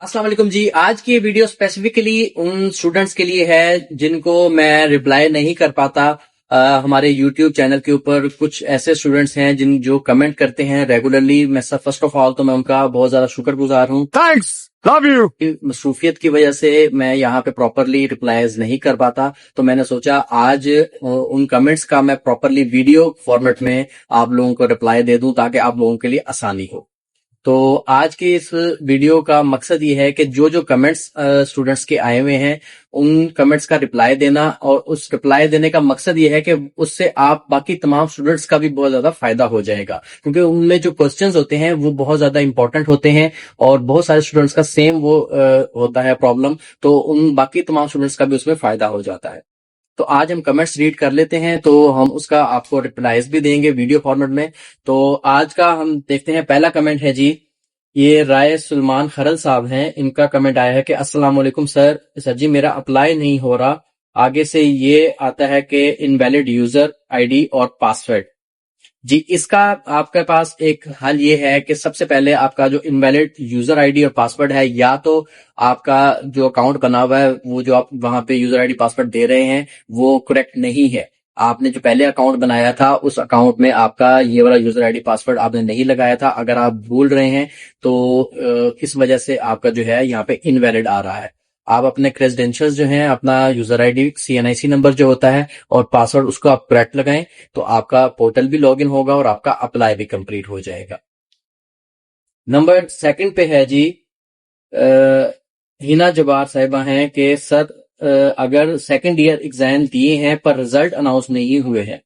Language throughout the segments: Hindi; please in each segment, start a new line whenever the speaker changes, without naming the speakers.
अस्सलाम वालेकुम जी। आज की ये वीडियो स्पेसिफिकली उन स्टूडेंट्स के लिए है जिनको मैं रिप्लाई नहीं कर पाता। हमारे यूट्यूब चैनल के ऊपर कुछ ऐसे स्टूडेंट्स हैं जिन जो कमेंट करते हैं रेगुलरली। मैं सब फर्स्ट ऑफ ऑल तो मैं उनका बहुत ज्यादा शुक्रगुजार हूँ।
Thanks, love you.
मसरूफियत की वजह से मैं यहाँ पे प्रॉपरली रिप्लाईज नहीं कर पाता, तो मैंने सोचा आज उन कमेंट्स का मैं प्रॉपरली वीडियो फॉर्मेट में आप लोगों को रिप्लाई दे दूं ताकि आप लोगों के लिए आसानी हो। तो आज की इस वीडियो का मकसद ये है कि जो जो कमेंट्स स्टूडेंट्स के आए हुए हैं उन कमेंट्स का रिप्लाई देना, और उस रिप्लाई देने का मकसद ये है कि उससे आप बाकी तमाम स्टूडेंट्स का भी बहुत ज्यादा फायदा हो जाएगा, क्योंकि उनमें जो क्वेश्चंस होते हैं वो बहुत ज्यादा इंपॉर्टेंट होते हैं और बहुत सारे स्टूडेंट्स का सेम वो होता है प्रॉब्लम, तो उन बाकी तमाम स्टूडेंट्स का भी उसमें फायदा हो जाता है। तो आज हम कमेंट्स रीड कर लेते हैं, तो हम उसका आपको रिप्लाईज भी देंगे वीडियो फॉर्मेट में। तो आज का हम देखते हैं। पहला कमेंट है जी, ये राय सुलमान खरल साहब हैं। इनका कमेंट आया है कि अस्सलाम वालेकुम सर। सर जी मेरा अप्लाई नहीं हो रहा, आगे से ये आता है कि इनवैलिड यूजर आईडी और पासवर्ड। जी इसका आपके पास एक हल ये है कि सबसे पहले आपका जो इनवैलिड यूजर आईडी और पासवर्ड है, या तो आपका जो अकाउंट बना हुआ है वो जो आप वहां पे यूजर आईडी पासवर्ड दे रहे हैं वो करेक्ट नहीं है। आपने जो पहले अकाउंट बनाया था उस अकाउंट में आपका ये वाला यूजर आईडी पासवर्ड आपने नहीं लगाया था। अगर आप भूल रहे हैं तो इस वजह से आपका जो है यहाँ पे इनवैलिड आ रहा है। आप अपने क्रेडेंशियल्स जो हैं, अपना यूजर आईडी सीएनआईसी नंबर जो होता है और पासवर्ड, उसको आप करेक्ट लगाएं, तो आपका पोर्टल भी लॉगिन होगा और आपका अप्लाई भी कंप्लीट हो जाएगा। नंबर सेकंड पे है जी, हिना जबार साहिबा हैं कि सर अगर सेकंड ईयर एग्जाम दिए हैं पर रिजल्ट अनाउंस नहीं हुए हैं।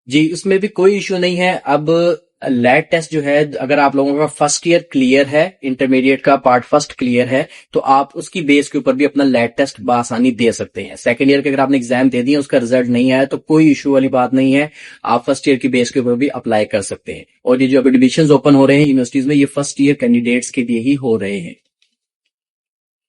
जी उसमें भी कोई इश्यू नहीं है। अब लैब टेस्ट जो है, अगर आप लोगों का फर्स्ट ईयर क्लियर है, इंटरमीडिएट का पार्ट फर्स्ट क्लियर है, तो आप उसकी बेस के ऊपर भी अपना लैब टेस्ट बआसानी दे सकते हैं। सेकंड ईयर के अगर आपने एग्जाम दे दिए, उसका रिजल्ट नहीं आया, तो कोई इशू वाली बात नहीं है। आप फर्स्ट ईयर की बेस के ऊपर भी अप्लाई कर सकते हैं। और ये जो अभी एडमिशन ओपन हो रहे हैं यूनिवर्सिटीज में, ये फर्स्ट ईयर कैंडिडेट्स के लिए ही हो रहे हैं।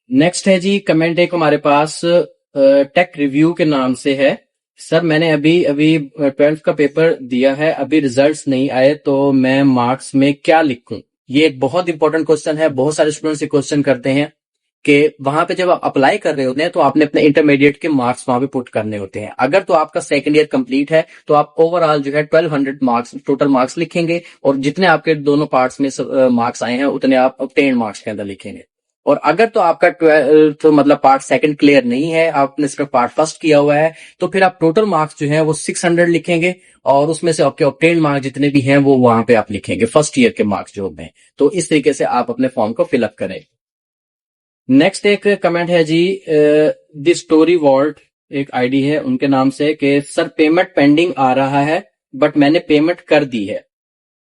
नेक्स्ट है जी, कमेंट एक हमारे पास टेक रिव्यू के नाम से है। सर मैंने अभी अभी 12th का पेपर दिया है, अभी रिजल्ट्स नहीं आए, तो मैं मार्क्स में क्या लिखूं? ये एक बहुत इंपॉर्टेंट क्वेश्चन है। बहुत सारे स्टूडेंट्स ये क्वेश्चन करते हैं कि वहां पे जब आप अप्लाई कर रहे होते हैं तो आपने अपने इंटरमीडिएट के मार्क्स वहां पे पुट करने होते हैं। अगर तो आपका सेकंड ईयर कंप्लीट है तो आप ओवरऑल जो है 1200 मार्क्स टोटल मार्क्स लिखेंगे, और जितने आपके दोनों पार्ट्स में मार्क्स आए हैं उतने आप ऑब्टेन मार्क्स के अंदर लिखेंगे। और अगर तो आपका 12th मतलब पार्ट सेकंड क्लियर नहीं है, आपने सिर्फ पार्ट फर्स्ट किया हुआ है, तो फिर आप टोटल मार्क्स जो है वो 600 लिखेंगे, और उसमें से आपके ऑब्टेन मार्क्स जितने भी हैं वो वहां पे आप लिखेंगे फर्स्ट ईयर के मार्क्स जो हैं। तो इस तरीके से आप अपने फॉर्म को फिलअप करें। नेक्स्ट एक कमेंट है जी, द स्टोरी वॉल्ट एक आईडी है उनके नाम से, कि सर पेमेंट पेंडिंग आ रहा है बट मैंने पेमेंट कर दी है।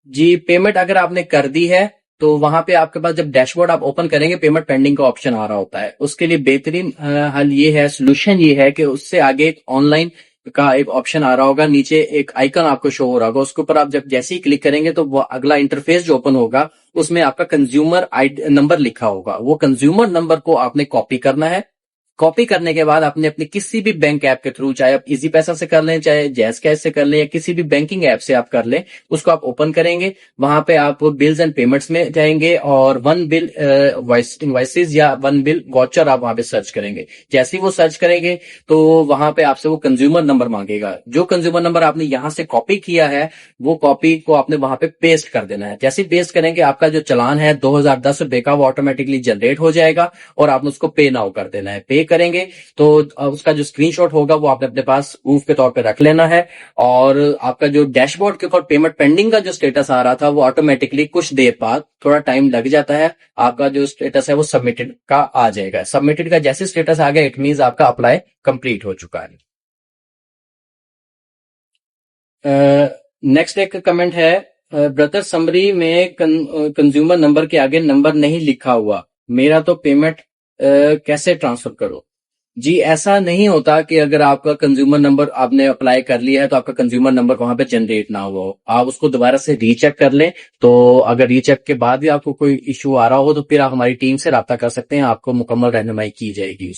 जी पेमेंट अगर आपने कर दी है तो वहां पे आपके पास जब डैशबोर्ड आप ओपन करेंगे पेमेंट पेंडिंग का ऑप्शन आ रहा होता है। उसके लिए बेहतरीन हल ये है, सोल्यूशन ये है कि उससे आगे एक ऑनलाइन का एक ऑप्शन आ रहा होगा, नीचे एक आइकन आपको शो हो रहा होगा, उसके ऊपर आप जब जैसे ही क्लिक करेंगे तो वो अगला इंटरफेस जो ओपन होगा उसमें आपका कंज्यूमर नंबर लिखा होगा। वो कंज्यूमर नंबर को आपने कॉपी करना है। कॉपी करने के बाद आपने अपने किसी भी बैंक ऐप के थ्रू, चाहे आप इजी पैसा से कर लें, चाहे जैस कैश से कर लें, या किसी भी बैंकिंग ऐप से आप कर लें, उसको आप ओपन करेंगे। वहां पे आप बिल्स एंड पेमेंट्स में जाएंगे और वन बिल इनवाइसेज या वन बिल वाउचर आप वहां पे सर्च करेंगे। जैसे ही वो सर्च करेंगे तो वहां पे आपसे वो कंज्यूमर नंबर मांगेगा। जो कंज्यूमर नंबर आपने यहां से कॉपी किया है वो कॉपी को आपने वहां पे पेस्ट कर देना है। जैसे ही पेस्ट करेंगे आपका जो चालान है 2010 रुपए का, वो ऑटोमेटिकली जनरेट हो जाएगा और आपने उसको पे नाउ कर देना है। पे करेंगे तो उसका जो स्क्रीनशॉट होगा वो आपने अपने पास प्रूफ के तौर पे रख लेना है, और आपका जो डैशबोर्ड के ऊपर पेमेंट पेंडिंग का जो स्टेटस आ रहा था वो ऑटोमेटिकली कुछ देर बाद, थोड़ा टाइम लग जाता है, आपका जो स्टेटस है वो सबमिटेड का आ जाएगा। सबमिटेड का जैसे स्टेटस आ गया इट मींस आपका अप्लाई कंप्लीट हो चुका है। नेक्स्ट एक कमेंट है, ब्रदर समरी में कंज्यूमर नंबर के आगे नंबर नहीं लिखा हुआ, मेरा तो पेमेंट कैसे ट्रांसफर करो? जी ऐसा नहीं होता कि अगर आपका कंज्यूमर नंबर आपने अप्लाई कर लिया है तो आपका कंज्यूमर नंबर वहां पे जनरेट ना हुआ हो। आप उसको दोबारा से रीचेक कर लें। तो अगर रीचेक के बाद भी आपको कोई इशू आ रहा हो तो फिर आप हमारी टीम से राब्ता कर सकते हैं, आपको मुकम्मल रहनुमाई की जाएगी।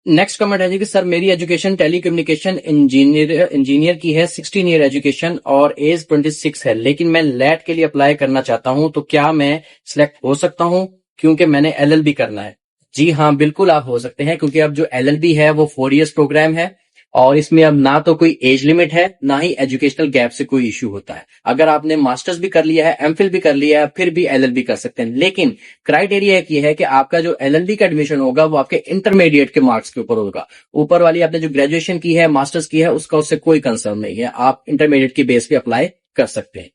नेक्स्ट कमेंट है जी कि सर मेरी एजुकेशन टेलीकम्युनिकेशन इंजीनियर की है, 16 ईयर एजुकेशन और एज 26 है, लेकिन मैं लैट के लिए अप्लाई करना चाहता हूं, तो क्या मैं सिलेक्ट हो सकता हूं क्योंकि मैंने एलएलबी करना है? जी हाँ, बिल्कुल आप हो सकते हैं, क्योंकि अब जो एलएलबी है वो 4 इयर्स प्रोग्राम है और इसमें अब ना तो कोई एज लिमिट है, ना ही एजुकेशनल गैप से कोई इश्यू होता है। अगर आपने मास्टर्स भी कर लिया है, एमफिल भी कर लिया है, फिर भी एलएलबी कर सकते हैं, लेकिन क्राइटेरिया एक ये है कि आपका जो एलएलबी का एडमिशन होगा वो आपके इंटरमीडिएट के मार्क्स के ऊपर होगा। ऊपर वाली आपने जो ग्रेजुएशन की है, मास्टर्स की है, उसका उससे कोई कंसर्न नहीं है, आप इंटरमीडिएट की बेस पे अप्लाई कर सकते हैं।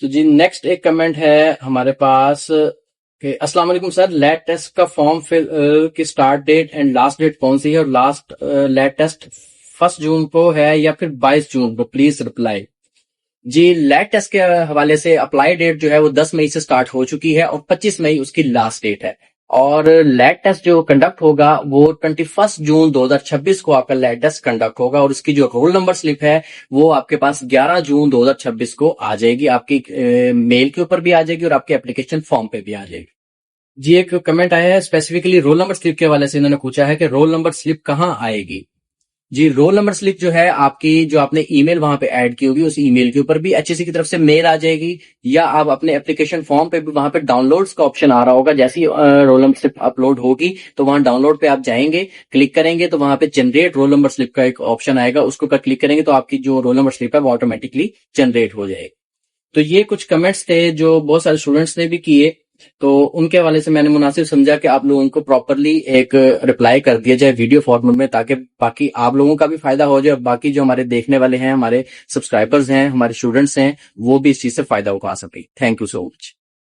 तो जी नेक्स्ट एक कमेंट है हमारे पास कि अस्सलाम वालेकुम सर, लैब टेस्ट का फॉर्म फिल की start date and last date कौन सी है, और लास्ट लैब टेस्ट 1 जून को है या फिर 22 जून को, प्लीज रिप्लाई। जी लैब टेस्ट के हवाले से अप्लाई डेट जो है वो 10 मई से स्टार्ट हो चुकी है और 25 मई उसकी लास्ट डेट है। और लैब टेस्ट जो कंडक्ट होगा वो 21 जून 2026 को आपका लैब टेस्ट कंडक्ट होगा, और उसकी जो रोल नंबर स्लिप है वो आपके पास 11 जून 2026 को आ जाएगी, आपकी मेल के ऊपर भी आ जाएगी और आपके एप्लीकेशन फॉर्म पे भी आ जाएगी। जी एक कमेंट आया है स्पेसिफिकली रोल नंबर स्लिप के हवाले से, इन्होंने पूछा है कि रोल नंबर स्लिप कहाँ आएगी। जी रोल नंबर स्लिप जो है आपकी, जो आपने ईमेल वहां पे ऐड की होगी, उस ईमेल के ऊपर भी एचएससी की तरफ से मेल आ जाएगी, या आप अपने एप्लीकेशन फॉर्म पे भी वहां पे डाउनलोड्स का ऑप्शन आ रहा होगा। जैसी रोल नंबर स्लिप अपलोड होगी तो वहां डाउनलोड पे आप जाएंगे, क्लिक करेंगे तो वहां पे जनरेट रोल नंबर स्लिप का एक ऑप्शन आएगा, उसको ऊपर क्लिक करेंगे तो आपकी जो रोल नंबर स्लिप है वो ऑटोमेटिकली जनरेट हो जाएगी। तो ये कुछ कमेंट्स थे जो बहुत सारे स्टूडेंट्स ने भी किए, तो उनके हवाले से मैंने मुनासिब समझा कि आप लोगों को प्रॉपरली एक रिप्लाई कर दिया जाए वीडियो फॉर्मेट में, ताकि बाकी आप लोगों का भी फायदा हो जाए, बाकी जो हमारे देखने वाले हैं, हमारे सब्सक्राइबर्स हैं, हमारे स्टूडेंट्स हैं, वो भी इस चीज से फायदा उठा सके। Thank you so much.